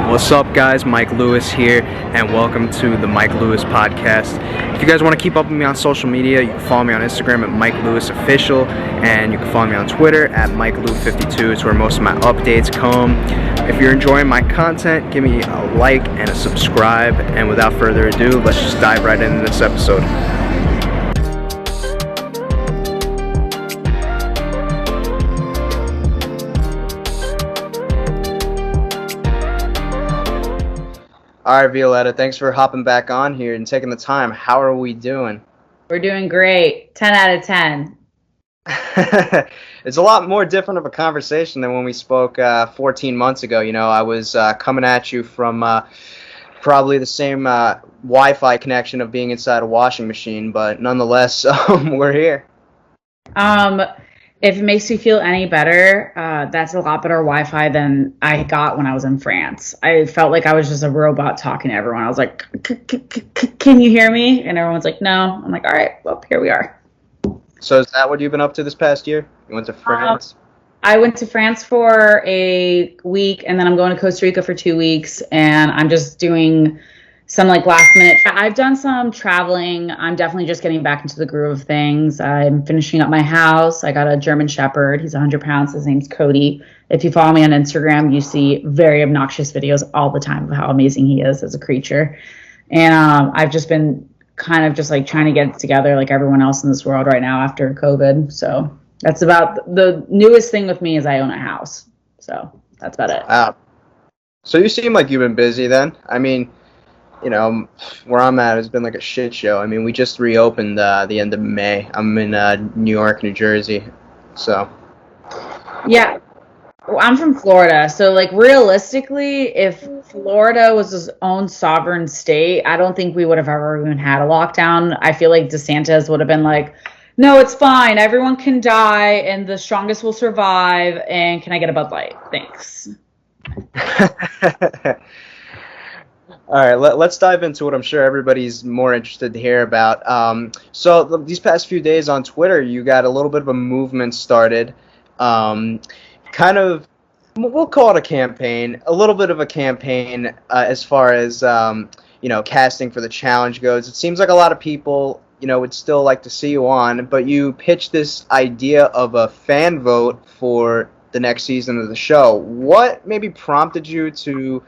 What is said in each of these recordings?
What's up, guys? Mike Lewis here, and welcome to the Mike Lewis podcast. If you guys want to keep up with me on social media, you can follow me on Instagram at Mike Lewis Official, and you can follow me on Twitter at MikeLew52. It's where most of my updates come. If you're enjoying my content, give me a like and a subscribe. And without further ado, let's just dive right into this episode. All right, Violetta, thanks for hopping back on here and taking the time. How are we doing? We're doing great. 10 out of 10. It's a lot more different of a conversation than when we spoke 14 months ago. You know, I was coming at you from probably the same Wi-Fi connection of being inside a washing machine, but nonetheless, we're here. If it makes you feel any better, that's a lot better Wi-Fi than I got when I was in France. I felt like I was just a robot talking to everyone. I was like, can you hear me? And everyone's like, no. I'm like, all right, well, here we are. So is that what you've been up to this past year? You went to France? I went to France for a week, and then I'm going to Costa Rica for 2 weeks, and I'm just doing some like last minute. I've done some traveling. I'm definitely just getting back into the groove of things. I'm finishing up my house. I got a German Shepherd. He's 100 pounds. His name's Cody. If you follow me on Instagram, you see very obnoxious videos all the time of how amazing he is as a creature. And I've just been kind of just like trying to get it together like everyone else in this world right now after COVID. So that's about the newest thing with me is I own a house. So that's about it. Wow. So you seem like you've been busy then. I mean, you know, where I'm at has been like a shit show. I mean, we just reopened the end of May. I'm in New York, New Jersey, so. Yeah, well, I'm from Florida, so like realistically, if Florida was its own sovereign state, I don't think we would have ever even had a lockdown. I feel like DeSantis would have been like, no, it's fine. Everyone can die, and the strongest will survive, and can I get a Bud Light? Thanks. All right, let's dive into what I'm sure everybody's more interested to hear about. So these past few days on Twitter, you got a little bit of a movement started. Kind of, we'll call it a campaign, a little bit of a campaign as far as, you know, casting for the challenge goes. It seems like a lot of people, you know, would still like to see you on, but you pitched this idea of a fan vote for the next season of the show. What maybe prompted you to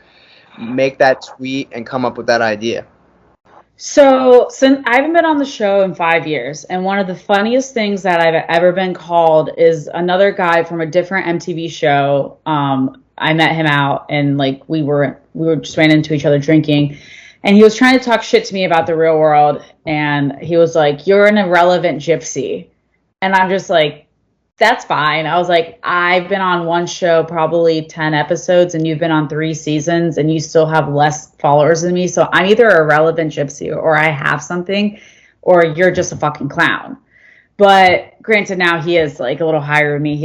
make that tweet and come up with that idea? So since I haven't been on the show in 5 years, and one of the funniest things that I've ever been called is another guy from a different MTV show. I met him out, and like we just ran into each other drinking, and he was trying to talk shit to me about the real world, and he was like, "You're an irrelevant gypsy," and I'm just like, that's fine. I was like, I've been on one show, probably 10 episodes, and you've been on 3 seasons, and you still have less followers than me. So I'm either a relevant gypsy, or I have something, or you're just a fucking clown. But granted, now he is like a little higher than me.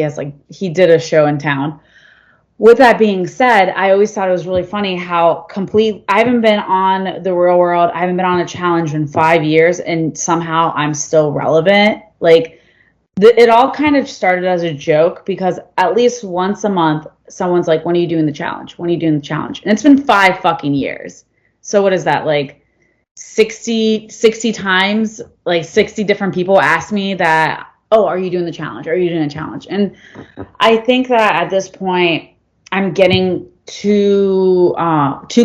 He did a show in town. With that being said, I always thought it was really funny how I haven't been on the real world. I haven't been on a challenge in 5 years, and somehow I'm still relevant. Like, it all kind of started as a joke because at least once a month, someone's like, when are you doing the challenge? When are you doing the challenge? And it's been 5 fucking years. So what is that, like 60 times, like 60 different people ask me that, oh, are you doing the challenge? Are you doing the challenge? And I think that at this point, I'm getting too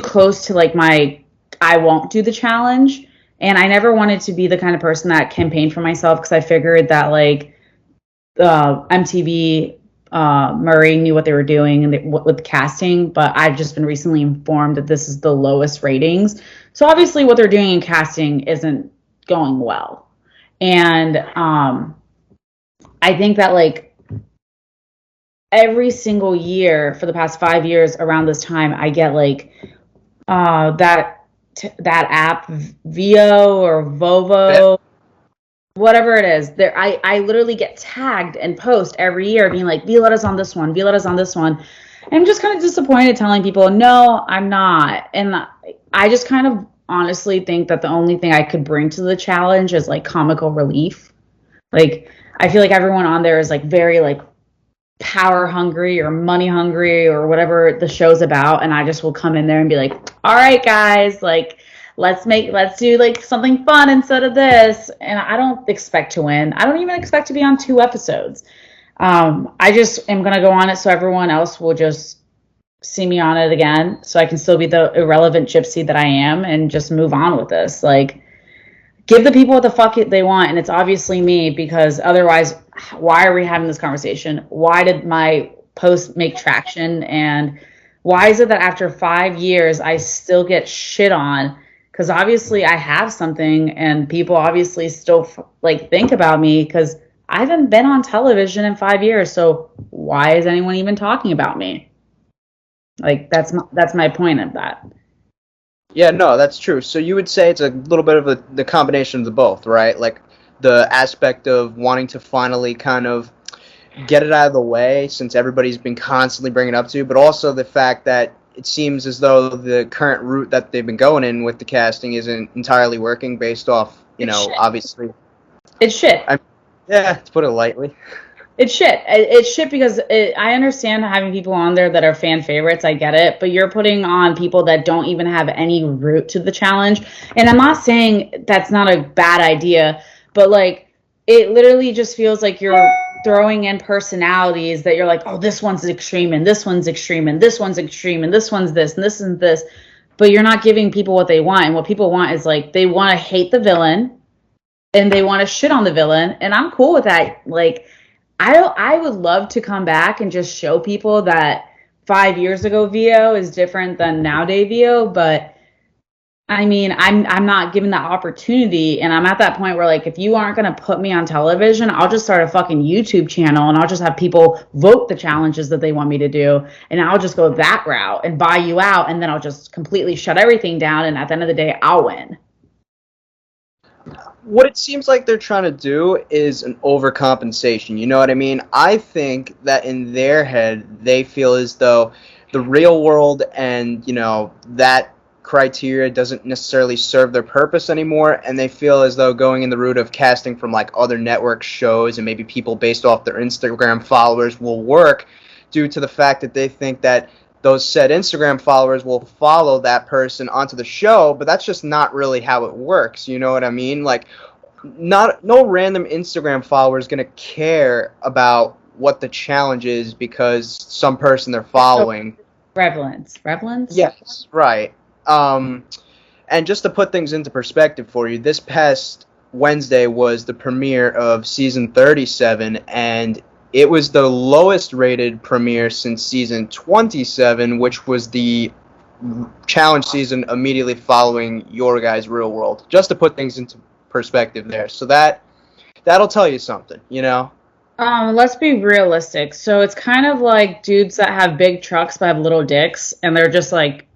close to like I won't do the challenge. And I never wanted to be the kind of person that campaigned for myself because I figured that like, MTV, Murray knew what they were doing and with casting, but I've just been recently informed that this is the lowest ratings. So obviously what they're doing in casting isn't going well. And I think that like every single year for the past 5 years around this time, I get like that app Vio or Vovo. Whatever it is, I literally get tagged and post every year being like, Violetta's on this one, Violetta's on this one. And I'm just kind of disappointed telling people, no, I'm not. And I just kind of honestly think that the only thing I could bring to the challenge is like comical relief. Like, I feel like everyone on there is like very like power hungry or money hungry or whatever the show's about, and I just will come in there and be like, all right guys, like let's do like something fun instead of this. And I don't expect to win. I don't even expect to be on 2 episodes. I just am gonna go on it so everyone else will just see me on it again, so I can still be the irrelevant gypsy that I am and just move on with this. Like, give the people what the fuck they want, and it's obviously me, because otherwise, why are we having this conversation? Why did my post make traction? And why is it that after 5 years I still get shit on? Because obviously I have something, and people obviously still like think about me because I haven't been on television in 5 years. So why is anyone even talking about me? Like that's my point of that. Yeah, no, that's true. So you would say it's a little bit of the combination of the both, right? Like the aspect of wanting to finally kind of get it out of the way since everybody's been constantly bringing it up to you, but also the fact that it seems as though the current route that they've been going in with the casting isn't entirely working based off, It's shit. obviously. It's shit. Yeah, to put it lightly. It's shit. It's shit because I understand having people on there that are fan favorites. I get it. But you're putting on people that don't even have any root to the challenge. And I'm not saying that's not a bad idea, but like it literally just feels like you're throwing in personalities that you're like, oh, this one's extreme and this one's extreme and this one's extreme and this one's this and this and this. But you're not giving people what they want. And what people want is like they want to hate the villain and they want to shit on the villain. And I'm cool with that. Like, I would love to come back and just show people that 5 years ago VO is different than nowadays VO, but I mean, I'm not given that opportunity, and I'm at that point where like if you aren't gonna put me on television, I'll just start a fucking YouTube channel and I'll just have people vote the challenges that they want me to do, and I'll just go that route and buy you out, and then I'll just completely shut everything down, and at the end of the day, I'll win. What it seems like they're trying to do is an overcompensation. You know what I mean? I think that in their head, they feel as though the real world and, that criteria doesn't necessarily serve their purpose anymore, and they feel as though going in the route of casting from like other network shows and maybe people based off their Instagram followers will work due to the fact that they think that those said Instagram followers will follow that person onto the show, but that's just not really how it works. You know what I mean? Like, no random Instagram follower is gonna care about what the challenge is because some person they're following. Relevance. Yes, right. And just to put things into perspective for you, this past Wednesday was the premiere of season 37, and it was the lowest rated premiere since season 27, which was the challenge season immediately following your guys' Real World. Just to put things into perspective there. So that'll tell you something, Let's be realistic. So it's kind of like dudes that have big trucks but have little dicks, and they're just like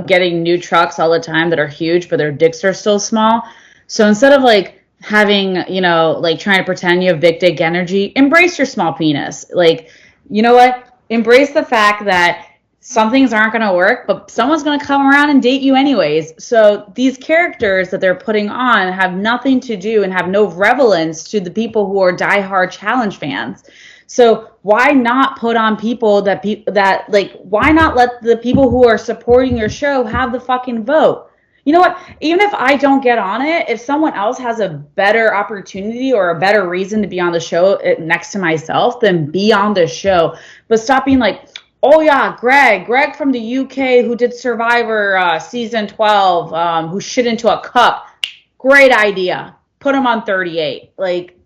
getting new trucks all the time that are huge, but their dicks are still small. So instead of like having, like trying to pretend you have big dick energy, embrace your small penis. Like, you know what? Embrace the fact that some things aren't going to work, but someone's going to come around and date you anyways. So these characters that they're putting on have nothing to do and have no relevance to the people who are diehard challenge fans. So why not put on people that like, why not let the people who are supporting your show have the fucking vote? You know what? Even if I don't get on it, if someone else has a better opportunity or a better reason to be on the show next to myself, then be on the show. But stop being like, oh yeah, Greg from the UK who did Survivor season 12, who shit into a cup. Great idea. Put him on 38. Like,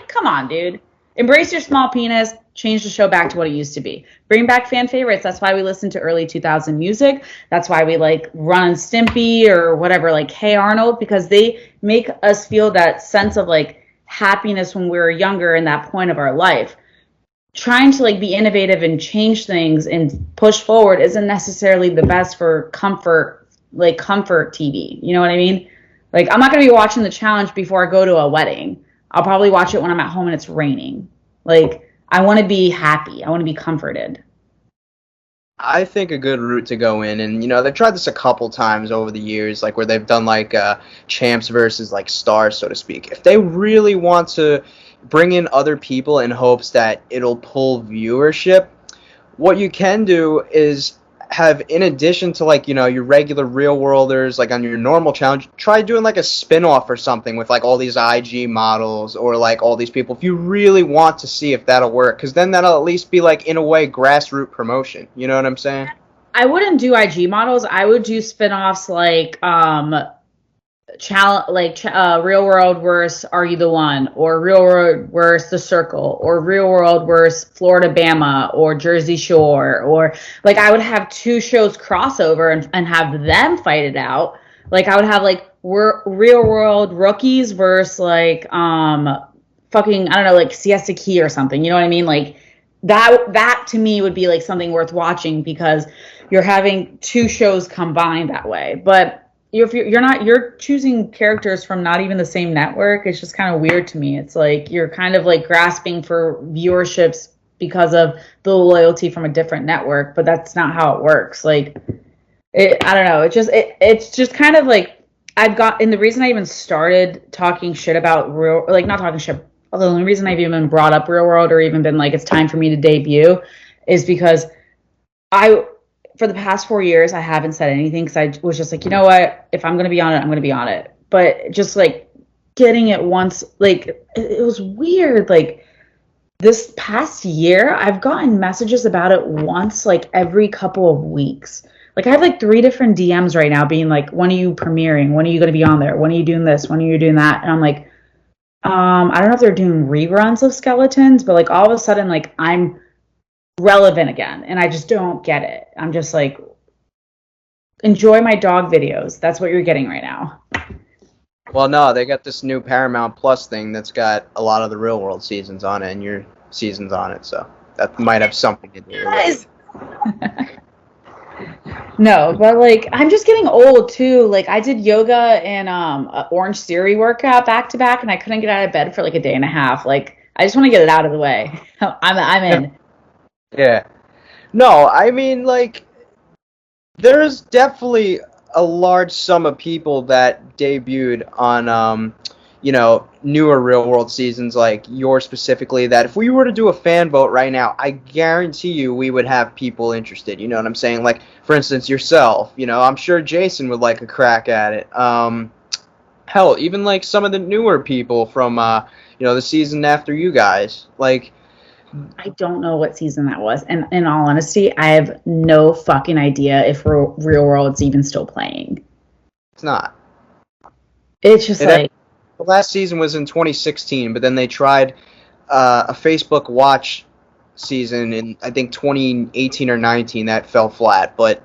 come on, dude. Embrace your small penis. Change the show back to what it used to be. Bring back fan favorites. That's why we listen to early 2000 music. That's why we like Ron and Stimpy or whatever, like Hey Arnold, because they make us feel that sense of like happiness when we were younger in that point of our life. Trying to like be innovative and change things and push forward isn't necessarily the best for comfort TV. You know what I mean? Like, I'm not going to be watching the challenge before I go to a wedding. I'll probably watch it when I'm at home and it's raining. Like, I want to be happy. I want to be comforted. I think a good route to go in, and they've tried this a couple times over the years, like where they've done like champs versus like stars, so to speak. If they really want to bring in other people in hopes that it'll pull viewership. What you can do is have, in addition to like, your regular real worlders, like on your normal challenge, try doing like a spin-off or something with like all these IG models or like all these people, if you really want to see if that'll work, because then that'll at least be like, in a way, grassroots promotion. You know what I'm saying? I wouldn't do IG models. I would do spin-offs like Real World versus Are You the One, or Real World versus The Circle, or Real World versus Florida Bama, or Jersey Shore, or like I would have two shows crossover and have them fight it out. Like I would have like Real World Rookies versus like fucking, I don't know, like Siesta Key or something. You know what I mean? Like that to me would be like something worth watching, because you're having two shows combined that way. But you're choosing characters from not even the same network. It's just kind of weird to me. It's like you're kind of like grasping for viewerships because of the loyalty from a different network, but that's not how it works. Like I don't know. It's just kind of like and the reason I even started talking shit about not talking shit. Although the only reason I've even brought up Real World, or even been like, it's time for me to debut, is because for the past 4 years, I haven't said anything, because I was just like, you know what? If I'm going to be on it, I'm going to be on it. But just like getting it once, like it was weird. Like this past year, I've gotten messages about it once, like every couple of weeks. Like I have like 3 different DMs right now being like, when are you premiering? When are you going to be on there? When are you doing this? When are you doing that? And I'm like, I don't know if they're doing reruns of Skeletons, but like all of a sudden, like I'm relevant again, and I just don't get it. I'm just like, enjoy my dog videos. That's what you're getting right now. Well, no, they got this new Paramount Plus thing that's got a lot of the Real World seasons on it, and your season's on it, so that might have something to do with it. No, but like I'm just getting old too. Like I did yoga and Orange Theory workout back to back, and I couldn't get out of bed for like a day and a half. Like I just want to get it out of the way. I'm in. Yeah. No, I mean, like, there's definitely a large sum of people that debuted on, newer Real World seasons, like yours specifically, that if we were to do a fan vote right now, I guarantee you we would have people interested. You know what I'm saying? Like, for instance, yourself. I'm sure Jason would like a crack at it. Hell, even like some of the newer people from, the season after you guys. Like, I don't know what season that was, and in all honesty, I have no fucking idea if Real World's even still playing. it's not. It's just like The last season was in 2016, but then they tried a Facebook Watch season in, I think, 2018 or 19. That fell flat. But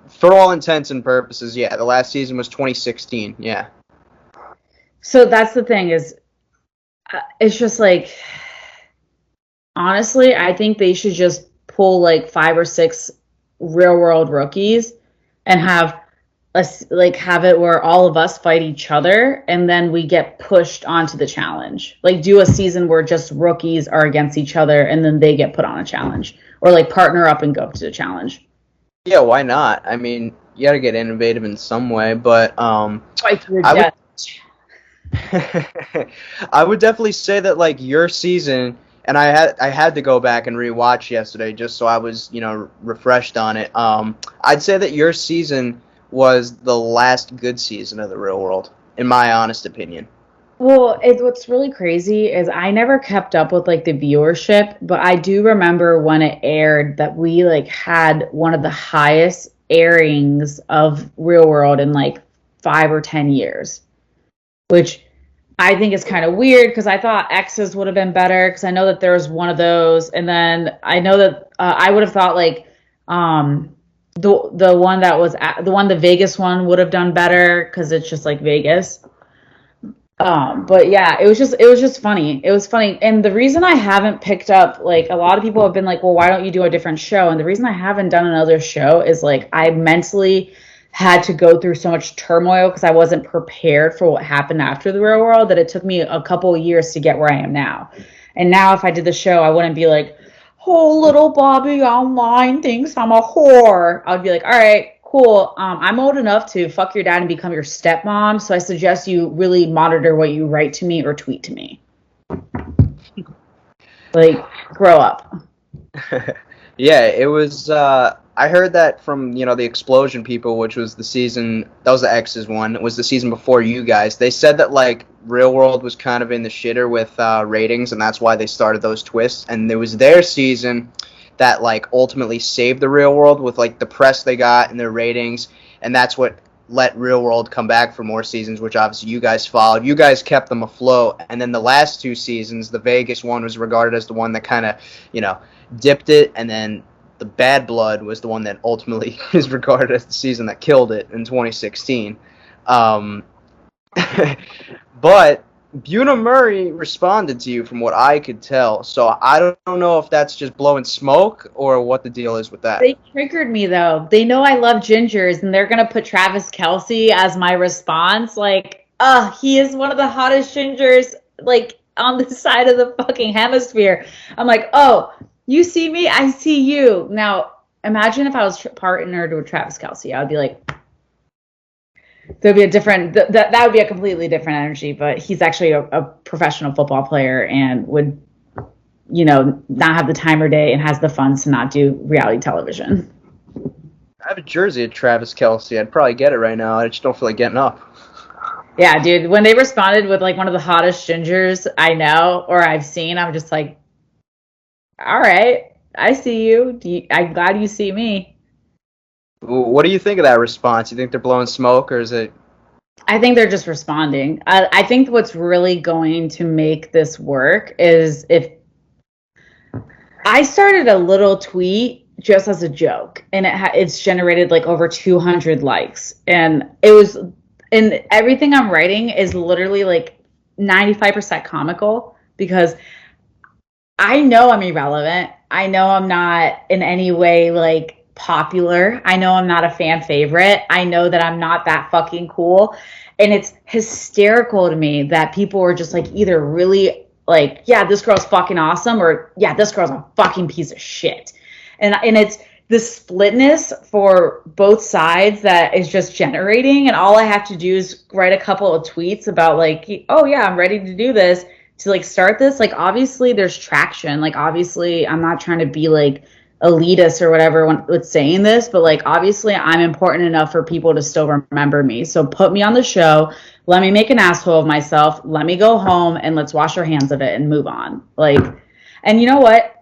for all intents and purposes, yeah, the last season was 2016. Yeah. So that's the thing, is it's just like, honestly, I think they should just pull like 5 or 6 Real World Rookies and have it where all of us fight each other, and then we get pushed onto the challenge. Like do a season where just rookies are against each other, and then they get put on a challenge, or like partner up and go to the challenge. Yeah, why not? I mean, you got to get innovative in some way, but Fight to your death. I would definitely say that like your season, and I had to go back and rewatch yesterday just so I was refreshed on it. I'd say that your season was the last good season of the Real World, in my honest opinion. Well, what's really crazy is I never kept up with like the viewership, but I do remember when it aired that we like had one of the highest airings of Real World in like 5 or 10 years, which I think is kind of weird, because I thought X's would have been better, because I know that there was one of those, and then I know that I would have thought like the one that was the Vegas one would have done better, because it's just like Vegas. But yeah, it was just funny. It was funny. And the reason I haven't picked up, like a lot of people have been like, well, why don't you do a different show? And the reason I haven't done another show is like I mentally had to go through so much turmoil, because I wasn't prepared for what happened after the Real World, that it took me a couple of years to get where I am now. And now if I did the show, I wouldn't be like, oh, little Bobby online thinks I'm a whore. I'd be like, all right, cool. I'm old enough to fuck your dad and become your stepmom, so I suggest you really monitor what you write to me or tweet to me. Like, grow up. Yeah, it was. I heard that from the Explosion people, which was the season that was the X's one. It was the season before you guys. They said that like Real World was kind of in the shitter with ratings, and that's why they started those twists. And it was their season that like ultimately saved the Real World with like the press they got and their ratings, and that's what let Real World come back for more seasons, which obviously you guys followed. You guys kept them afloat, and then the last two seasons, the Vegas one was regarded as the one that kind of dipped it, and then the Bad Blood was the one that ultimately is regarded as the season that killed it in 2016. Um, but Buna Murray responded to you from what I could tell, so I don't know if that's just blowing smoke or what the deal is with that. They triggered me though. They know I love gingers, and they're gonna put Travis Kelce as my response. Like, he is one of the hottest gingers, like on this side of the fucking hemisphere. I'm like, oh, you see me, I see you. Now, imagine if I was partnered with Travis Kelce. I would be like, there'd be a different that would be a completely different energy. But he's actually a professional football player and would not have the time or day and has the funds to not do reality television. I have a jersey of Travis Kelce. I'd probably get it right now. I just don't feel like getting up. Yeah, dude. When they responded with like one of the hottest gingers I know or I've seen, I'm just like, all right, I see you. I'm glad you see me. What do you think of that response? You think they're blowing smoke, or is it? I think they're just responding. I think what's really going to make this work is if I started a little tweet just as a joke, and it's generated like over 200 likes, and everything I'm writing is literally like 95% comical because I know I'm irrelevant. I know I'm not in any way like popular. I know I'm not a fan favorite. I know that I'm not that fucking cool. And it's hysterical to me that people are just like either really like, yeah, this girl's fucking awesome, or yeah, this girl's a fucking piece of shit. And it's the splitness for both sides that is just generating. And all I have to do is write a couple of tweets about like, oh yeah, I'm ready to do this to like start this. Like obviously there's traction. Like obviously I'm not trying to be like elitist or whatever with saying this, but like obviously I'm important enough for people to still remember me. So put me on the show, let me make an asshole of myself, let me go home, and let's wash our hands of it and move on. Like, and you know what,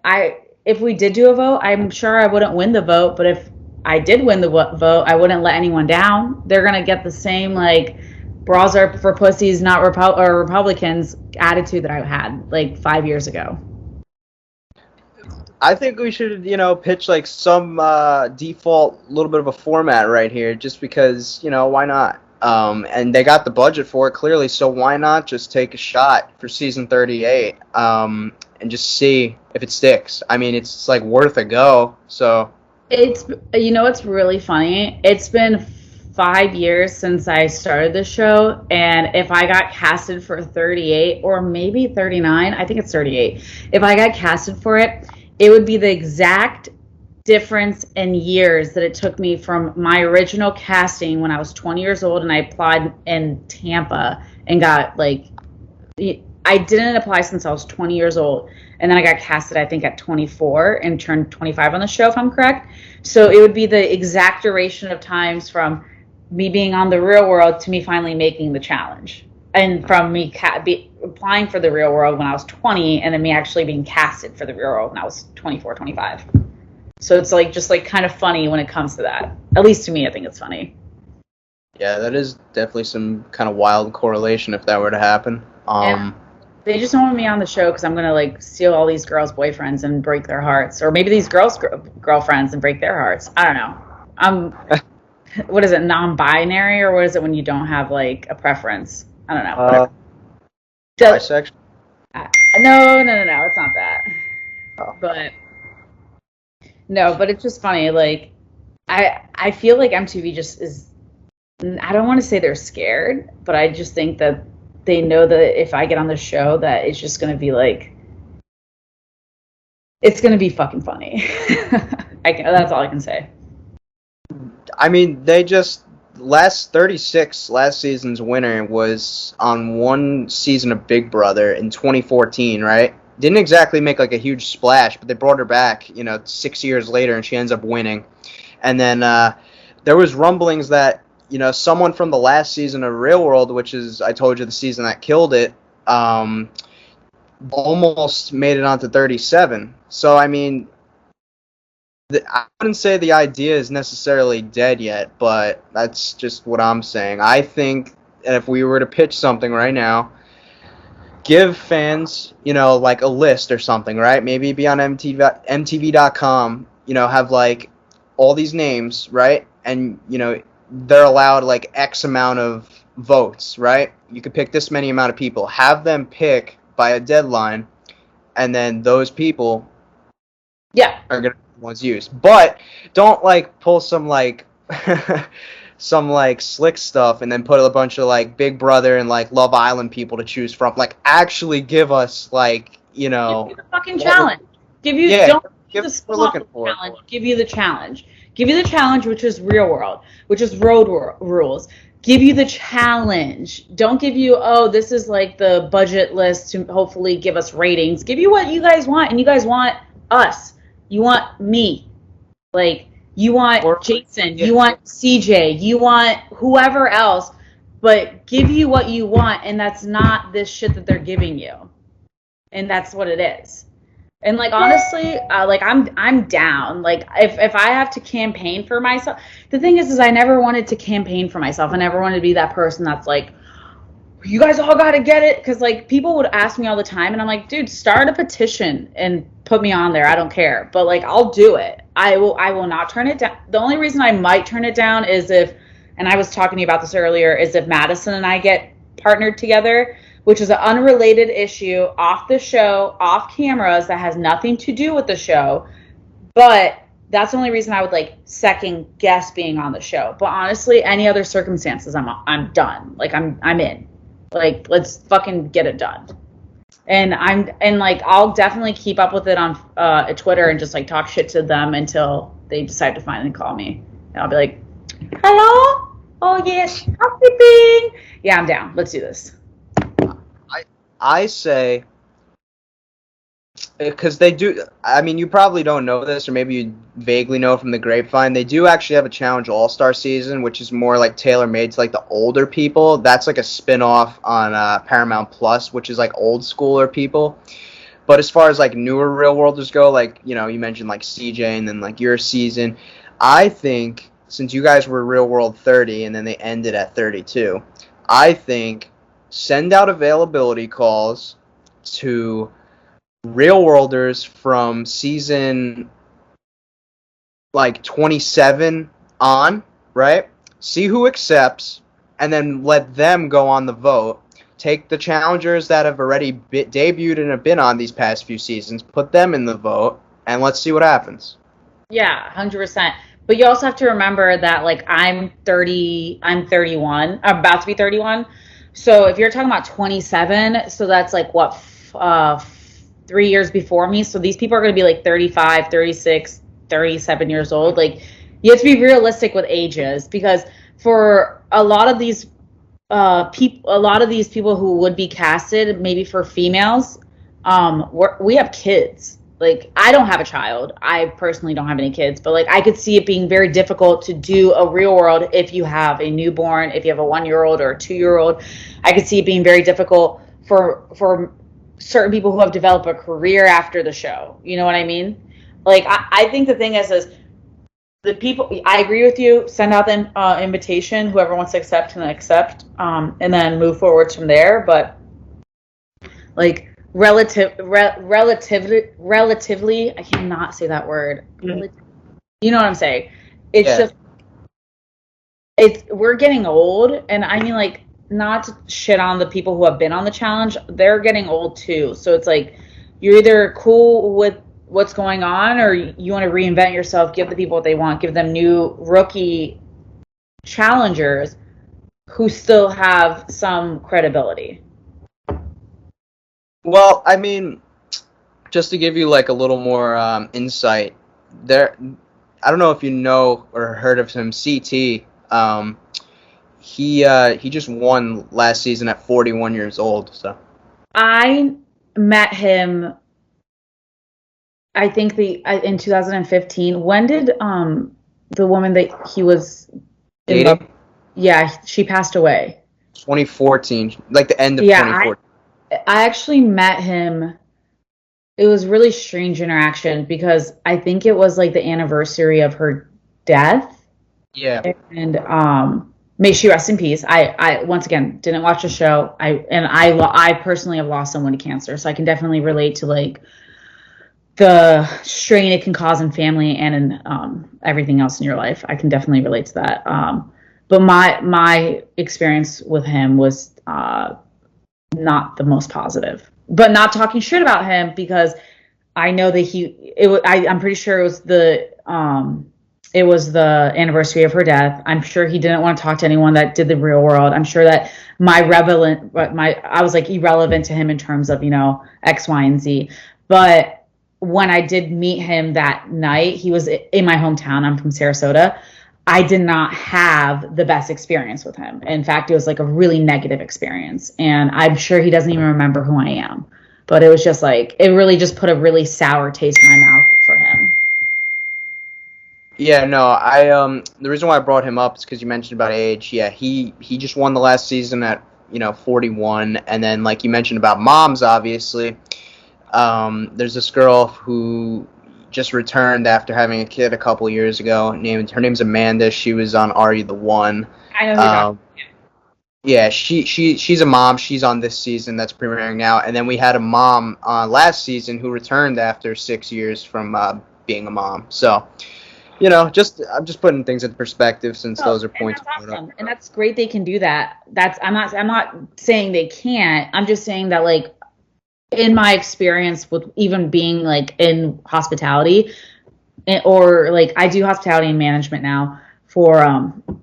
if we did do a vote, I'm sure I wouldn't win the vote, but if I did win the vote, I wouldn't let anyone down. They're gonna get the same like bras are for pussies, not Republicans attitude that I had like 5 years ago. I think we should, pitch like some default little bit of a format right here, just because, why not? And they got the budget for it clearly, so why not just take a shot for season 38 and just see if it sticks? I mean, it's like worth a go. So It's really funny. It's been 5 years since I started the show, and if I got casted for 38 or maybe 39, I think it's 38. If I got casted for it, it would be the exact difference in years that it took me from my original casting when I was 20 years old and I applied in Tampa and got like I didn't apply since I was 20 years old, and then I got casted I think at 24 and turned 25 on the show if I'm correct. So it would be the exact duration of times from me being on the Real World to me finally making the challenge, and from me applying for the Real World when I was 20 and then me actually being casted for the Real World when I was 24, 25. So it's like just like kind of funny when it comes to that. At least to me, I think it's funny. yeah, that is definitely some kind of wild correlation if that were to happen. Yeah. They just don't want me on the show because I'm gonna like steal all these girls' boyfriends and break their hearts, or maybe these girls' girlfriends and break their hearts. I don't know. What is it? Non-binary, or what is it when you don't have like a preference? I don't know. Bisexual. No, it's not that. Oh. But no, but it's just funny. Like I feel like MTV just is. I don't want to say they're scared, but I just think that they know that if I get on the show, that it's just going to be like, it's going to be fucking funny. That's all I can say. I mean, they just last season's winner was on one season of Big Brother in 2014, right? didn't exactly make like a huge splash, but they brought her back, 6 years later, and she ends up winning. And then there was rumblings that someone from the last season of Real World, which is I told you the season that killed it, almost made it onto 37. So I mean, I wouldn't say the idea is necessarily dead yet, but that's just what I'm saying. I think if we were to pitch something right now, give fans, like a list or something, right? Maybe be on MTV.com, have like all these names, right? And, they're allowed like X amount of votes, right? You could pick this many amount of people. Have them pick by a deadline, and then those people Yeah. are going to be the ones used. But don't like pull some like some like slick stuff and then put a bunch of like Big Brother and like Love Island people to choose from. Like actually give us like Give you the fucking what challenge. Give you yeah, don't give give the us what we're looking for. challenge. Give you the challenge. Give you the challenge, which is real world, which is rules. Give you the challenge. Don't give you, oh, this is like the budget list to hopefully give us ratings. Give you what you guys want, and you guys want us. You want me. Like, you want Or Jason, yeah, you want CJ, you want whoever else, but give you what you want, and that's not this shit that they're giving you. And that's what it is. And like honestly, like I'm down. Like if I have to campaign for myself, the thing is I never wanted to campaign for myself. I never wanted to be that person that's like, you guys all got to get it, because like people would ask me all the time, and I'm like, dude, start a petition and put me on there. I don't care, but like I'll do it. I will not turn it down. The only reason I might turn it down is if, and I was talking to you about this earlier, is if Madison and I get partnered together, which is an unrelated issue off the show, off cameras, that has nothing to do with the show. But that's the only reason I would like second guess being on the show. But honestly, any other circumstances, I'm done. Like I'm in. Like let's fucking get it done. And like I'll definitely keep up with it on Twitter and just like talk shit to them until they decide to finally call me. And I'll be like, hello? Oh yes, housekeeping. Yeah, I'm down. Let's do this. I say, because they do. I mean, you probably don't know this, or maybe you vaguely know from the grapevine. They do actually have a Challenge All-Star season, which is more like tailor-made to like the older people. That's like a spin-off on Paramount Plus, which is like old schooler people. But as far as like newer Real Worlders go, like you mentioned like CJ and then like your season, I think since you guys were Real World 30 and then they ended at 32, I think send out availability calls to Real Worlders from season like 27 on, right? See who accepts, and then let them go on the vote. Take the challengers that have already debuted and have been on these past few seasons, put them in the vote, and let's see what happens. Yeah, 100%. But you also have to remember that like I'm 30, I'm 31, I'm about to be 31. So if you're talking about 27, so that's like what 3 years before me. So these people are going to be like 35, 36, 37 years old. Like you have to be realistic with ages, because for a lot of these people who would be casted, maybe for females, we have kids. Like I don't have a child. I personally don't have any kids, but like I could see it being very difficult to do a real world if you have a newborn, if you have a 1-year-old or a 2-year-old. I could see it being very difficult for certain people who have developed a career after the show. You know what I mean? Like I think the thing is the people, I agree with you, send out the invitation, whoever wants to accept can accept, and then move forwards from there. But like relatively, I cannot say that word. You know what I'm saying? It's Yeah. just we're getting old, and I mean like not to shit on the people who have been on the challenge, they're getting old too. So it's like you're either cool with what's going on, or you want to reinvent yourself, give the people what they want, give them new rookie challengers who still have some credibility. Well, I mean, just to give you like a little more insight, there. I don't know if you know or heard of him, CT. He just won last season at 41 years old. So I met him I think in 2015. When did the woman that he was in love? Dating? Yeah, she passed away. 2014, like the end of Yeah, 2014. I actually met him. It was really strange interaction because I think it was like the anniversary of her death. Yeah. And may she rest in peace. I once again didn't watch the show. I personally have lost someone to cancer, so I can definitely relate to like the strain it can cause in family and in everything else in your life. I can definitely relate to that. But my experience with him was not the most positive. But not talking shit about him because I know that I'm pretty sure it was the anniversary of her death. I'm sure he didn't want to talk to anyone that did the real world. I'm sure that I was like irrelevant to him in terms of, X, Y, and Z. But when I did meet him that night, he was in my hometown. I'm from Sarasota. I did not have the best experience with him. In fact, it was like a really negative experience. And I'm sure he doesn't even remember who I am. But it was just like, it really just put a really sour taste in my mouth for him. Yeah, no, the reason why I brought him up is because you mentioned about age. Yeah, he just won the last season at 41, and then like you mentioned about moms, obviously. There's this girl who just returned after having a kid a couple years ago. Her name's Amanda. She was on Are You the One? I know who you're talking Um, yeah, she's a mom. She's on this season that's premiering now, and then we had a mom last season who returned after 6 years from being a mom. So. I'm just putting things into perspective since about. those are And points. that's awesome. And that's great they can do that. I'm not saying they can't. I'm just saying that like in my experience with even being like in hospitality or like I do hospitality and management now for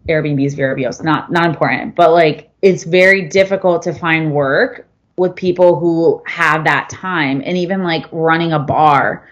Airbnbs, VRBOs, not important, but like it's very difficult to find work with people who have that time. And even like running a bar,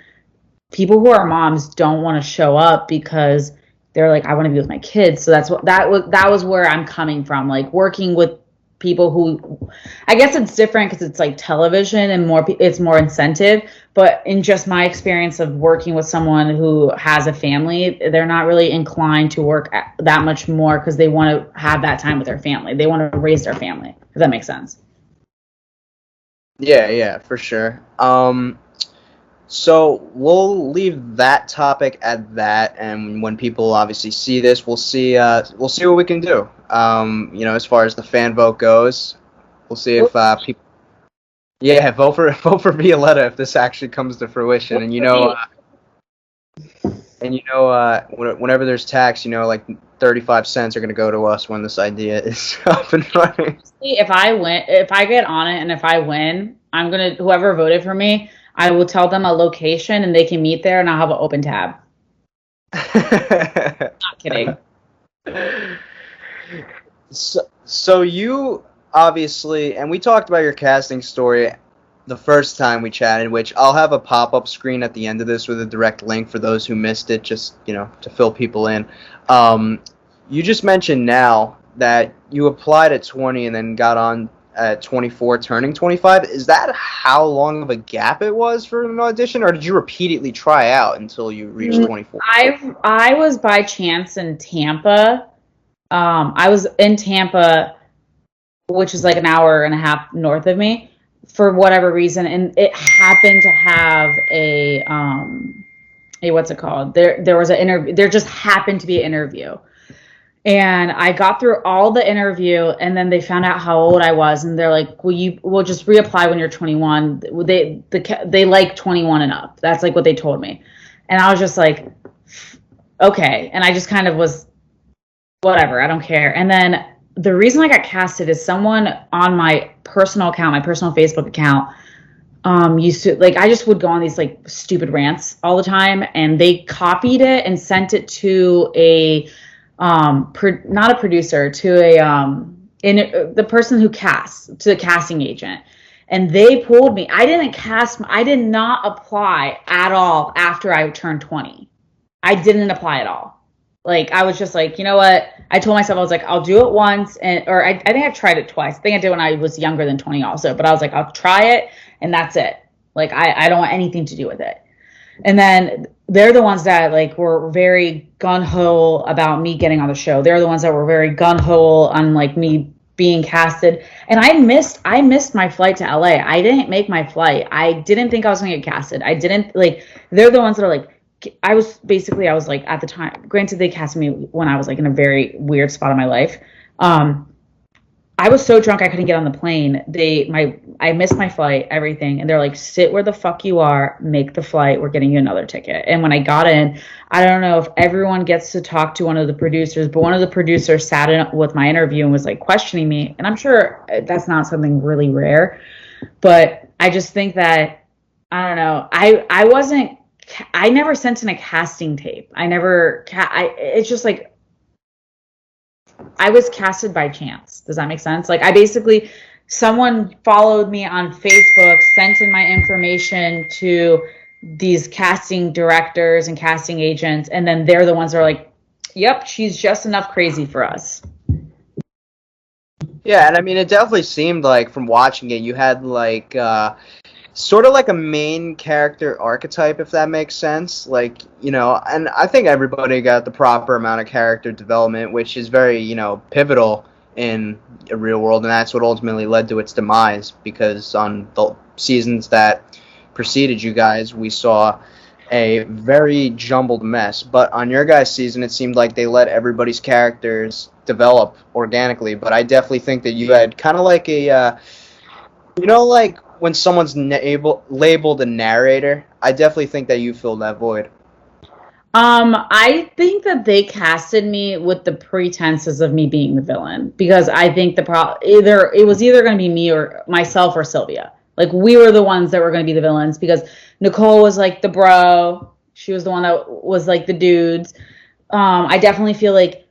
people who are moms don't want to show up because they're like, I want to be with my kids. So that was where I'm coming from, like working with people who, I guess it's different because it's like television and it's more incentive. But in just my experience of working with someone who has a family, they're not really inclined to work that much more because they want to have that time with their family. They want to raise their family. If that makes sense. Yeah, for sure. So we'll leave that topic at that, and when people obviously see this, we'll see what we can do. As far as the fan vote goes, we'll see if people. Yeah, vote for vote for Violetta if this actually comes to fruition, whenever there's tax, like 35 cents are gonna go to us when this idea is up and running. If I get on it and if I win, whoever voted for me, I will tell them a location and they can meet there and I'll have an open tab. Not kidding. So you obviously, and we talked about your casting story the first time we chatted, which I'll have a pop-up screen at the end of this with a direct link for those who missed it, just, to fill people in. You just mentioned now that you applied at 20 and then got on at 24, turning 25. Is that how long of a gap it was for an audition, or did you repeatedly try out until you reached 24? I was by chance in Tampa. I was in Tampa, which is like an hour and a half north of me, for whatever reason, and it happened to have a what's it called? There was an interview. There just happened to be an interview. And I got through all the interview, and then they found out how old I was, and they're like, "We'll just reapply when you're 21." They like 21 and up. That's like what they told me, and I was just like, "Okay," and I just kind of was, whatever, I don't care. And then the reason I got casted is someone on my personal account, my personal Facebook account, used to like I just would go on these like stupid rants all the time, and they copied it and sent it to a not a producer, to the person who casts, to the casting agent, and they pulled me. I did not apply at all after I turned 20. I didn't apply at all. Like I was just like, you know what? I told myself, I was like, I'll do it once, or I think I've tried it twice. I think I did when I was younger than 20 also, but I was like, I'll try it and that's it. Like I don't want anything to do with it. And then they're the ones that like were very gun-ho about me getting on the show. They're the ones that were very gun-ho on like me being casted. And I missed my flight to LA. I didn't make my flight. I didn't think I was gonna get casted. I didn't like they're the ones that are like I was like at the time, granted they casted me when I was like in a very weird spot in my life. Um I was so drunk I couldn't get on the plane. I missed my flight, everything, and they're like, "Sit where the fuck you are, make the flight. We're getting you another ticket." And when I got in, I don't know if everyone gets to talk to one of the producers, but one of the producers sat in with my interview and was like questioning me, and I'm sure that's not something really rare, but I just think that I don't know. I never sent in a casting tape. It's just like I was casted by chance. Does that make sense? Like I basically someone followed me on Facebook, sent in my information to these casting directors and casting agents, and then they're the ones that are like, "Yep, she's just enough crazy for us." Yeah, and I mean, it definitely seemed like from watching it, you had like sort of like a main character archetype, if that makes sense. Like, and I think everybody got the proper amount of character development, which is very, pivotal in a real world, and that's what ultimately led to its demise, because on the seasons that preceded you guys, we saw a very jumbled mess. But on your guys' season, it seemed like they let everybody's characters develop organically. But I definitely think that you had kind of like like when someone's labeled a narrator, I definitely think that you filled that void. I think that they casted me with the pretenses of me being the villain because I think it was either going to be me or myself or Sylvia. Like we were the ones that were going to be the villains because Nicole was like the bro. She was the one that was like the dudes. I definitely feel like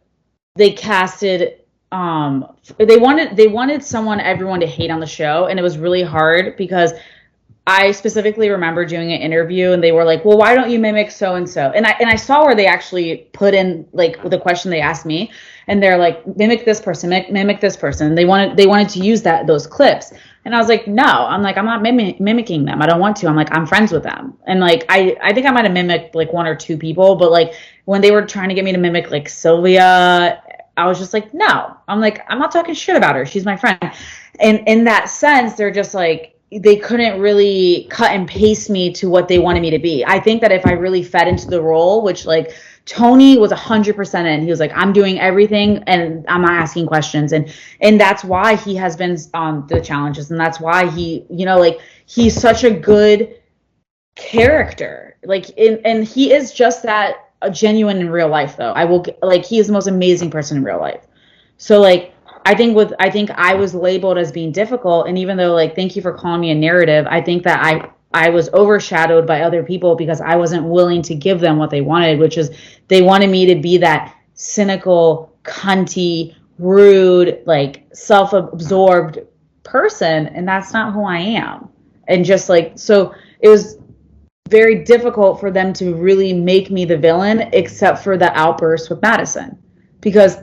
they casted they wanted someone everyone to hate on the show, and it was really hard because I specifically remember doing an interview and they were like, "Well, why don't you mimic so and so?" And I saw where they actually put in like the question they asked me, and they're like, "Mimic this person, mimic this person." They wanted to use those clips, and I was like, "No, I'm like I'm not mimicking them. I don't want to. I'm like I'm friends with them." And like I think I might have mimicked like one or two people, but like when they were trying to get me to mimic like Sylvia, I was just like, "No." I'm like I'm not talking shit about her. She's my friend. And in that sense, they're just like they couldn't really cut and paste me to what they wanted me to be. I think that if I really fed into the role, which like Tony was 100% in, he was like, I'm doing everything and I'm not asking questions. And that's why he has been on the challenges. And that's why he, like he's such a good character. And he is just that genuine in real life though. He is the most amazing person in real life. So like I think I was labeled as being difficult, and even though like thank you for calling me a narrative, I think that I was overshadowed by other people because I wasn't willing to give them what they wanted, which is they wanted me to be that cynical, cunty, rude, like self-absorbed person, and that's not who I am. And just like so it was very difficult for them to really make me the villain except for the outburst with Madison because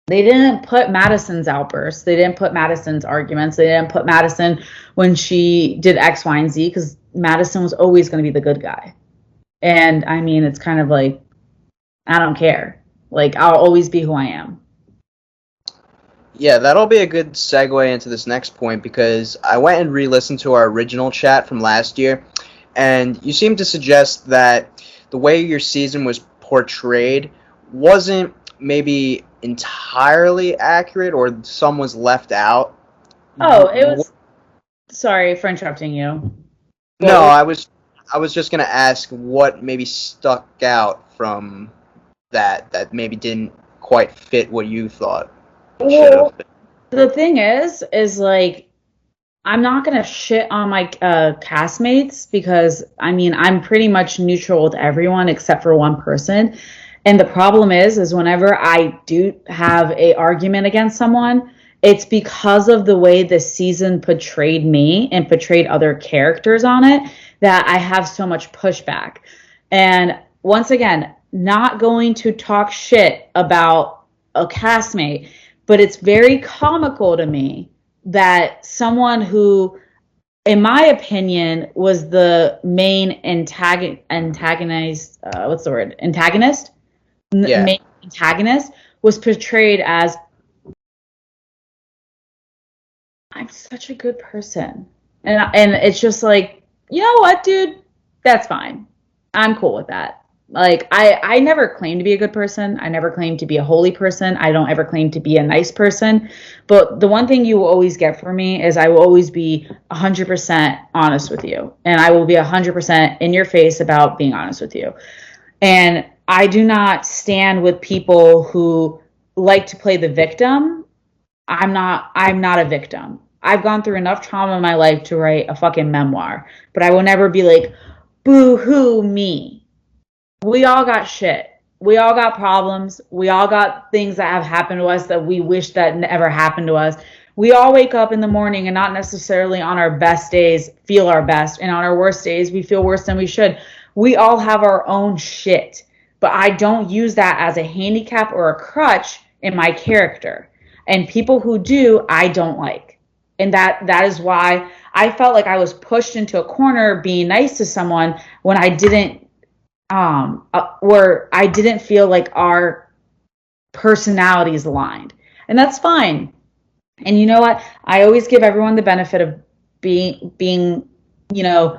they didn't put Madison's outbursts. They didn't put Madison's arguments. They didn't put Madison when she did X, Y, and Z because Madison was always going to be the good guy. And I mean, it's kind of like, I don't care. Like, I'll always be who I am. Yeah, that'll be a good segue into this next point because I went and re-listened to our original chat from last year, and you seem to suggest that the way your season was portrayed wasn't maybe entirely accurate or some was left out. Oh, it was. Sorry for interrupting you. No, I was just gonna ask what maybe stuck out from that maybe didn't quite fit what you thought it should have. Well, the thing is like I'm not gonna shit on my castmates because I mean I'm pretty much neutral with everyone except for one person. And the problem is whenever I do have a argument against someone, it's because of the way the season portrayed me and portrayed other characters on it that I have so much pushback. And once again, not going to talk shit about a castmate, but it's very comical to me that someone who in my opinion, was the main antagonist. What's the word? Antagonist. Yeah. Main antagonist was portrayed as, I'm such a good person, and it's just like, you know what, dude, that's fine. I'm cool with that. Like I never claim to be a good person. I never claim to be a holy person. I don't ever claim to be a nice person. But the one thing you will always get from me is I will always be 100% honest with you, and I will be 100% in your face about being honest with you. And I do not stand with people who like to play the victim. I'm not a victim. I've gone through enough trauma in my life to write a fucking memoir, but I will never be like, boo hoo me. We all got shit. We all got problems. We all got things that have happened to us that we wish that never happened to us. We all wake up in the morning and not necessarily on our best days feel our best. And on our worst days, we feel worse than we should. We all have our own shit. But I don't use that as a handicap or a crutch in my character. And people who do, I don't like. And that is why I felt like I was pushed into a corner being nice to someone when I didn't where I didn't feel like our personalities aligned. And that's fine. And you know what? I always give everyone the benefit of being, you know,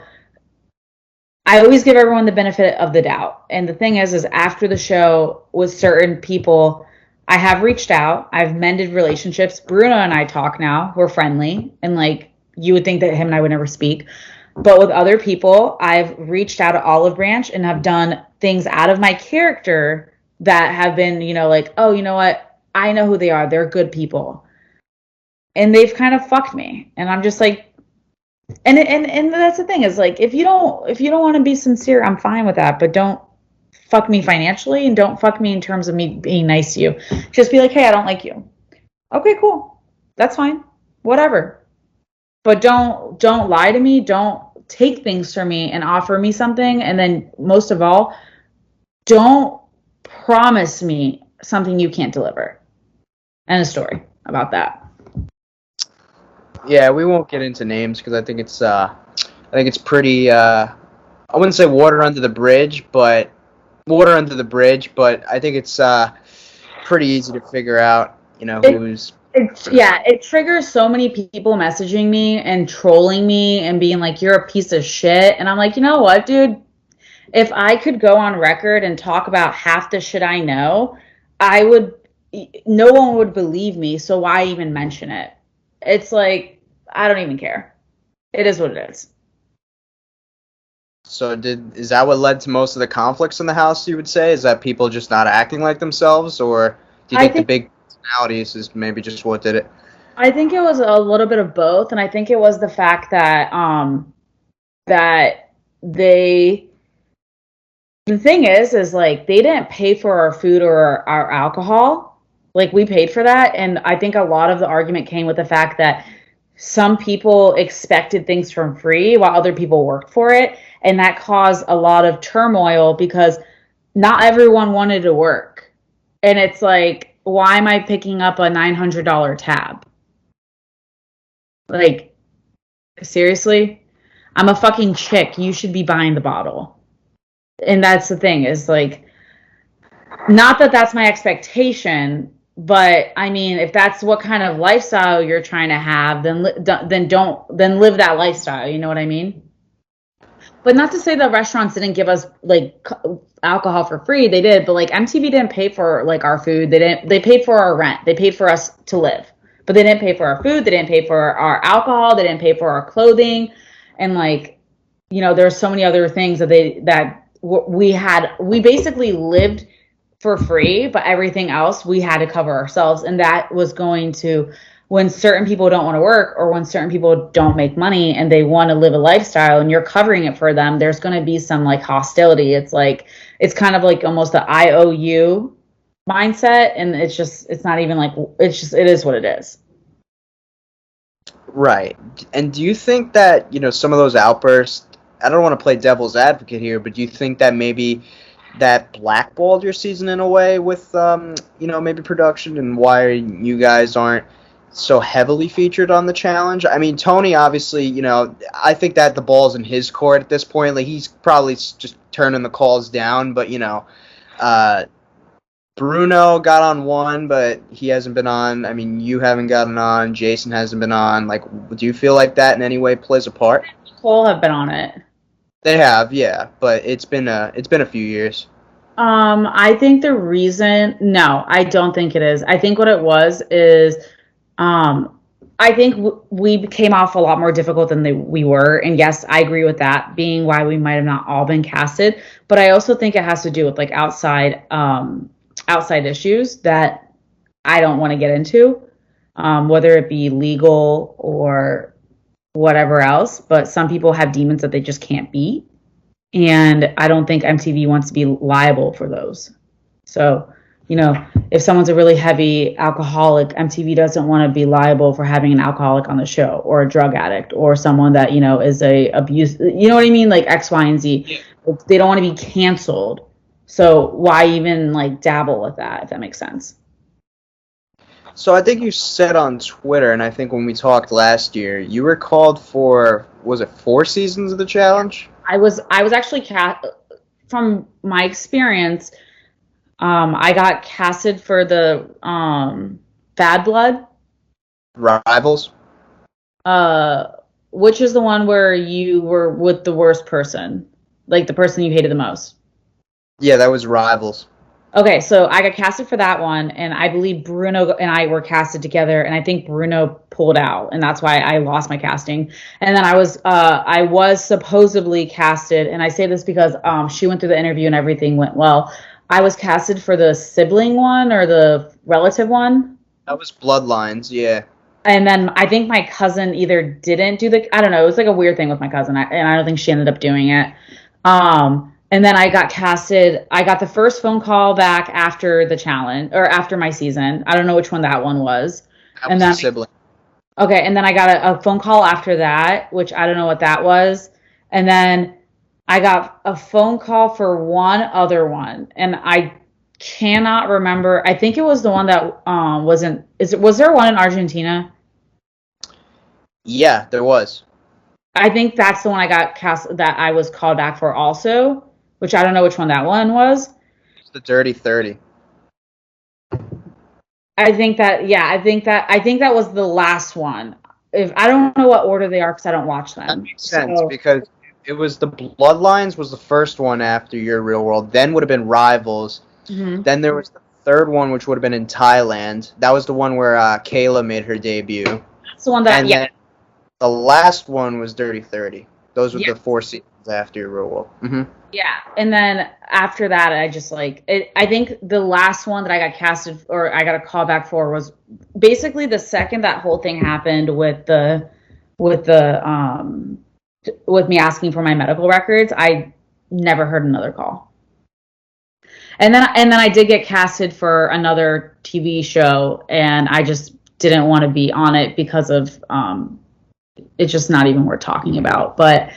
I always give everyone the benefit of the doubt. And the thing is after the show with certain people, I have reached out. I've mended relationships. Bruno and I talk now. We're friendly. And like, you would think that him and I would never speak. But with other people, I've reached out to Olive Branch and have done things out of my character that have been, like, oh, you know what? I know who they are. They're good people. And they've kind of fucked me. And I'm just like, and that's the thing is like, if you don't want to be sincere, I'm fine with that. But don't fuck me financially and don't fuck me in terms of me being nice to you. Just be like, hey, I don't like you. Okay, cool. That's fine. Whatever. But don't lie to me. Don't take things from me and offer me something. And then most of all, don't promise me something you can't deliver. And a story about that. Yeah, we won't get into names because I think it's pretty. I wouldn't say water under the bridge, but I think it's pretty easy to figure out. It, Who's. it triggers so many people messaging me and trolling me and being like, you're a piece of shit. And I'm like, you know what, dude? If I could go on record and talk about half the shit I know, I would, no one would believe me. So why even mention it? It's like, I don't even care. It is what it is. So is that what led to most of the conflicts in the house? You would say is that people just not acting like themselves, or do you I think the think big personalities is maybe just what did it? I think it was a little bit of both, and I think it was the fact that they the thing is like they didn't pay for our food or our alcohol. Like we paid for that, and I think a lot of the argument came with the fact that some people expected things from free while other people worked for it, and that caused a lot of turmoil because not everyone wanted to work. And it's like, why am I picking up a $900 tab? Like, seriously? I'm a fucking chick. You should be buying the bottle. And that's the thing is like, not that that's my expectation, but I mean, if that's what kind of lifestyle you're trying to have, then live that lifestyle. You know what I mean? But not to say that restaurants didn't give us like alcohol for free. They did, but like MTV didn't pay for like our food. They didn't. They paid for our rent. They paid for us to live, but they didn't pay for our food. They didn't pay for our alcohol. They didn't pay for our clothing, and like, there's so many other things we had. We basically lived for free, but everything else we had to cover ourselves, and that was going to, when certain people don't want to work or when certain people don't make money and they want to live a lifestyle and you're covering it for them, there's going to be some like hostility. It's like, it's kind of like almost the IOU mindset. And it's not even like, it is what it is. Right. And do you think that, some of those outbursts, I don't want to play devil's advocate here, but do you think that maybe that blackballed your season in a way with, maybe production and why you guys aren't so heavily featured on the challenge. I mean, Tony, obviously, I think that the ball's in his court at this point. Like, he's probably just turning the calls down, but, uh, Bruno got on one, but he hasn't been on. I mean, you haven't gotten on. Jason hasn't been on. Like, do you feel like that in any way plays a part? Cole have been on it. They have, yeah, but it's been a few years. I think the reason, no, I don't think it is. I think what it was is, um, I think we came off a lot more difficult than we were. And yes, I agree with that being why we might have not all been casted. But I also think it has to do with like outside issues that I don't want to get into, whether it be legal or whatever else. But some people have demons that they just can't beat. And I don't think MTV wants to be liable for those. So, if someone's a really heavy alcoholic, MTV doesn't want to be liable for having an alcoholic on the show, or a drug addict, or someone that, is a abuse. You know what I mean? Like X, Y, and Z. Yeah. They don't want to be canceled. So why even like dabble with that, if that makes sense? So I think you said on Twitter, and I think when we talked last year, you were called for, was it 4 seasons of the challenge? I was actually from my experience. I got casted for the Bad Blood. Rivals? Which is the one where you were with the worst person, like the person you hated the most. Yeah, that was Rivals. Okay, so I got casted for that one, and I believe Bruno and I were casted together, and I think Bruno pulled out, and that's why I lost my casting. And then I was supposedly casted, and I say this because she went through the interview and everything went well. I was casted for the sibling one or the relative one. That was Bloodlines, yeah. And then I think my cousin either didn't do I don't know, it was like a weird thing with my cousin, and I don't think she ended up doing it. And then I got casted. I got the first phone call back after the challenge, or after my season. I don't know which one that one was. That was a sibling. Okay, and then I got a phone call after that, which I don't know what that was. And then I got a phone call for one other one, and I cannot remember. I think it was the one that wasn't. Was there one in Argentina? Yeah, there was. I think that's the one I got cast, that I was called back for also, which I don't know which one that one was. It's the Dirty 30. I think that was the last one. If I don't know what order they are because I don't watch them. That makes sense, because it was the Bloodlines was the first one after Your Real World. Then would have been Rivals. Mm-hmm. Then there was the third one, which would have been in Thailand. That was the one where Kayla made her debut. That's the one that. And then the last one was Dirty 30. Those were the 4 seasons after Your Real World. Mm-hmm. Yeah, and then after that, I just like it. I think the last one that I got casted, or I got a call back for, was basically the second that whole thing happened with me asking for my medical records. I never heard another call. And then I did get casted for another TV show, and I just didn't want to be on it because of it's just not even worth talking about. But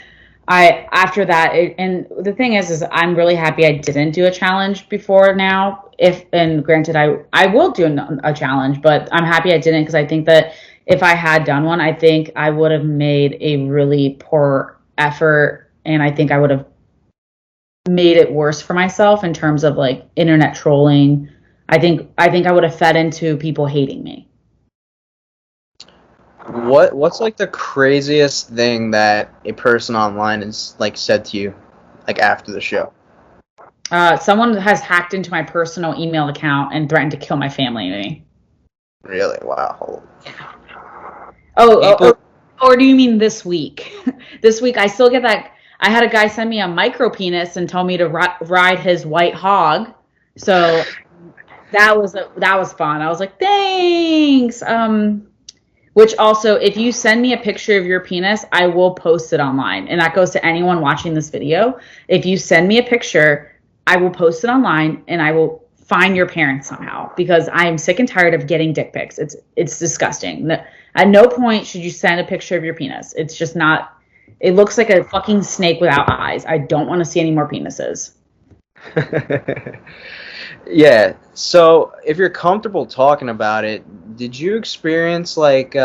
after that, and the thing is I'm really happy I didn't do a challenge before now. And granted, I will do a challenge, but I'm happy I didn't, because I think that if I had done one, I think I would have made a really poor effort, and I think I would have made it worse for myself in terms of like internet trolling. I think I would have fed into people hating me. What's like the craziest thing that a person online has like said to you, like after the show? Someone has hacked into my personal email account and threatened to kill my family and me. Really? Wow. Or do you mean this week? This week I still get that. I had a guy send me a micro penis and tell me to ride his white hog. So that was fun. I was like, thanks. Which also, if you send me a picture of your penis, I will post it online. And that goes to anyone watching this video. If you send me a picture, I will post it online, and I will find your parents somehow, because I am sick and tired of getting dick pics. It's disgusting. At no point should you send a picture of your penis. It's just not. It looks like a fucking snake without eyes. I don't want to see any more penises. Yeah. So if you're comfortable talking about it, did you experience like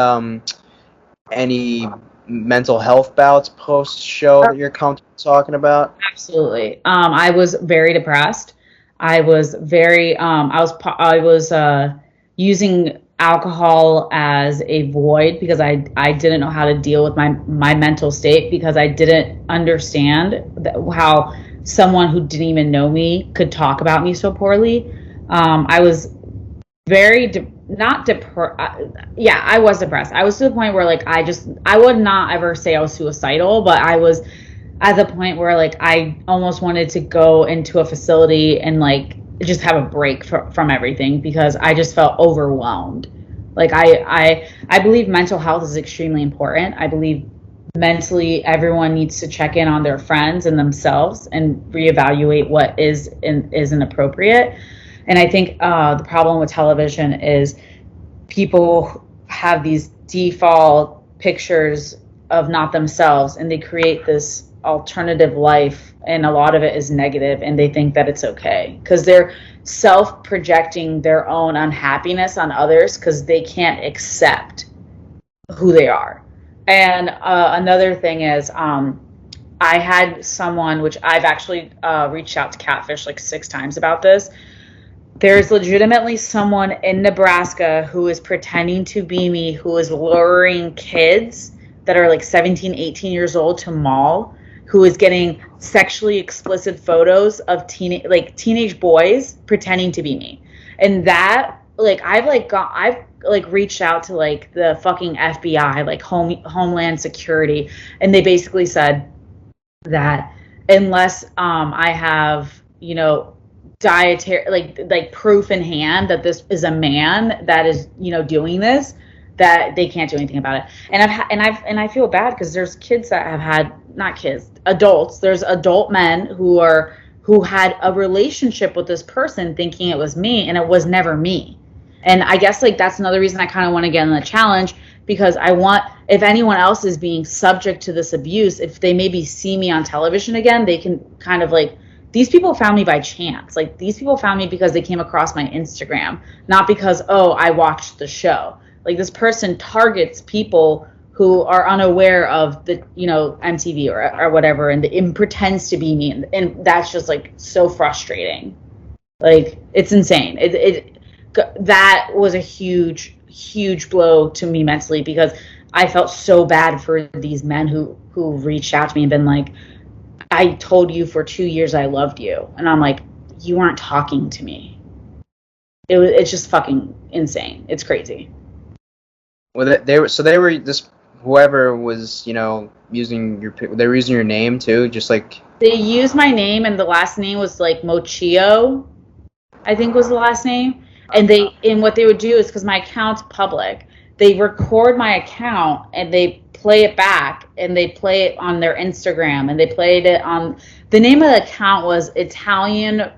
any mental health bouts post show that you're comfortable talking about? Absolutely. I was very depressed. I was very I was using alcohol as a void because I didn't know how to deal with my mental state because I didn't understand how someone who didn't even know me could talk about me so poorly. I was very not depressed. Yeah, I was depressed. I was to the point where like I would not ever say I was suicidal, but I was at the point where like I almost wanted to go into a facility and like just have a break from everything because I just felt overwhelmed. Like I believe mental health is extremely important. I believe mentally everyone needs to check in on their friends and themselves and reevaluate what is and isn't appropriate. And I think the problem with television is people have these default pictures of not themselves and they create this alternative life and a lot of it is negative and they think that it's okay because they're self-projecting their own unhappiness on others because they can't accept who they are. And another thing is I had someone, which I've actually reached out to Catfish like 6 times about this. There's legitimately someone in Nebraska who is pretending to be me, who is luring kids that are like 17, 18 years old to mall, who is getting sexually explicit photos of teenage boys pretending to be me. And that like I've like reached out to like the fucking FBI, like Homeland Security, and they basically said that unless I have, you know, dietary like proof in hand that this is a man that is, you know, doing this, that they can't do anything about it. And I feel bad because there's kids that have had, not kids, adults, there's adult men who had a relationship with this person thinking it was me and it was never me. And I guess like that's another reason I kind of want to get in the challenge because I want, if anyone else is being subject to this abuse, if they maybe see me on television again, they can kind of like, these people found me by chance. Like these people found me because they came across my Instagram, not because, oh, I watched the show. Like this person targets people who are unaware of the, you know, MTV or whatever, and it pretends to be me. And that's just like so frustrating. Like it's insane. That was a huge blow to me mentally because I felt so bad for these men who reached out to me and been like, I told you for 2 years I loved you. And I'm like, you weren't talking to me. It's just fucking insane. It's crazy. Well, they were this whoever was, you know, using they were using your name too, just like. They used my name and the last name was like Mochio, I think was the last name. And what they would do is because my account's public, they record my account and they play it back and they play it on their Instagram and they played it on, the name of the account was Italian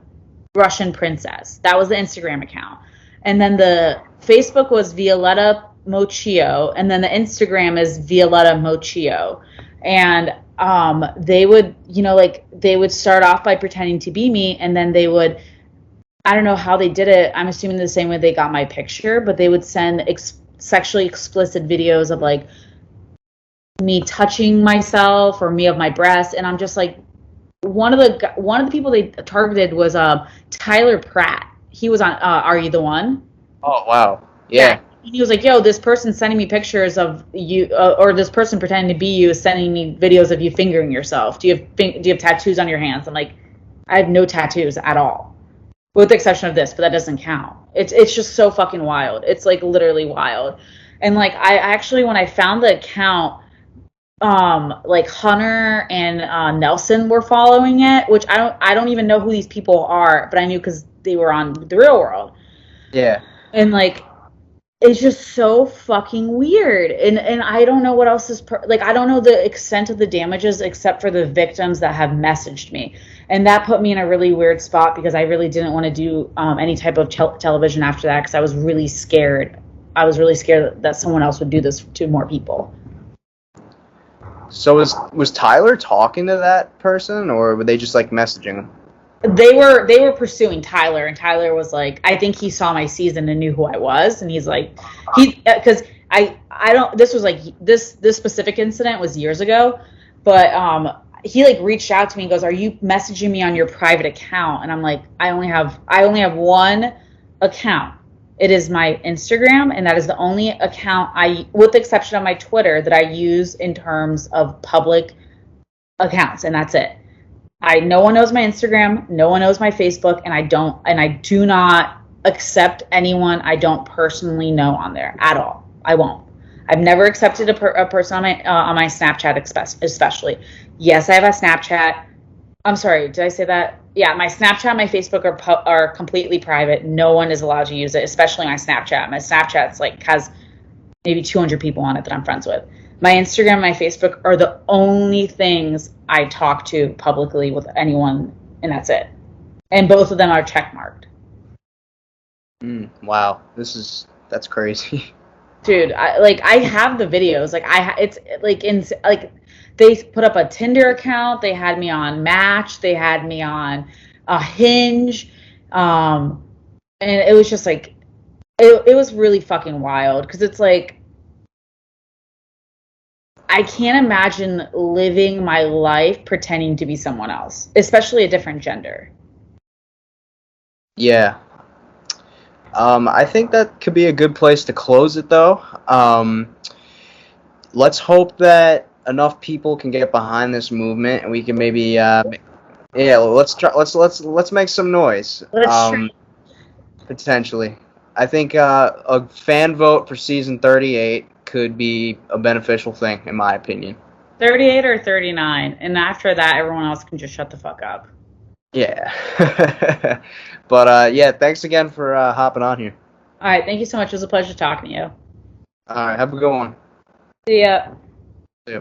Russian Princess. That was the Instagram account. And then the Facebook was Violetta Mochio, and then the Instagram is Violetta Mochio. And they would, you know, like they would start off by pretending to be me and then they would, I don't know how they did it. I'm assuming the same way they got my picture, but they would send sexually explicit videos of like me touching myself or me of my breasts, and I'm just like, one of the people they targeted was Tyler Pratt. He was on Are You the One? Oh wow, Yeah. yeah. He was like, yo, this person sending me pictures of you, or this person pretending to be you is sending me videos of you fingering yourself. Do you have tattoos on your hands? I'm like, I have no tattoos at all, with the exception of this, but that doesn't count. It's just so fucking wild. It's like literally wild. And like I actually, when I found the account, like Hunter and Nelson were following it, which I don't even know who these people are, but I knew because they were on The Real World. Yeah. And like it's just so fucking weird, and I don't know what else is like, I don't know the extent of the damages except for the victims that have messaged me, and that put me in a really weird spot because I really didn't want to do any type of television after that because I was really scared. I was really scared that someone else would do this to more people. So was Tyler talking to that person, or were they just like messaging him? they were pursuing Tyler, and Tyler was like, I think he saw my season and knew who I was, and he's like, because I don't, this was like this specific incident was years ago, but he like reached out to me and goes, are you messaging me on your private account? And I'm like, I only have one account. It is my Instagram, and that is the only account with the exception of my Twitter, that I use in terms of public accounts, and that's it. No one knows my Instagram, no one knows my Facebook, and I do not accept anyone I don't personally know on there at all. I won't. I've never accepted a person on my Snapchat, especially. Yes, I have a Snapchat. I'm sorry, did I say that? Yeah, my Snapchat and my Facebook are completely private. No one is allowed to use it, especially my Snapchat. My Snapchat's like has maybe 200 people on it that I'm friends with. My Instagram and my Facebook are the only things I talk to publicly with anyone, and that's it. And both of them are checkmarked. Wow, that's crazy. Dude, I have the videos. Like it's like they put up a Tinder account. They had me on Match. They had me on a Hinge, and it was just like it was really fucking wild because it's like I can't imagine living my life pretending to be someone else, especially a different gender. Yeah. I think that could be a good place to close it, though. Let's hope that enough people can get behind this movement, and we can maybe, yeah, let's try. Let's make some noise. Let's try. Potentially, I think a fan vote for season 38 could be a beneficial thing, in my opinion. 38 or 39, and after that, everyone else can just shut the fuck up. Yeah. But yeah, thanks again for hopping on here. All right, thank you so much. It was a pleasure talking to you. All right, have a good one. See ya. See ya.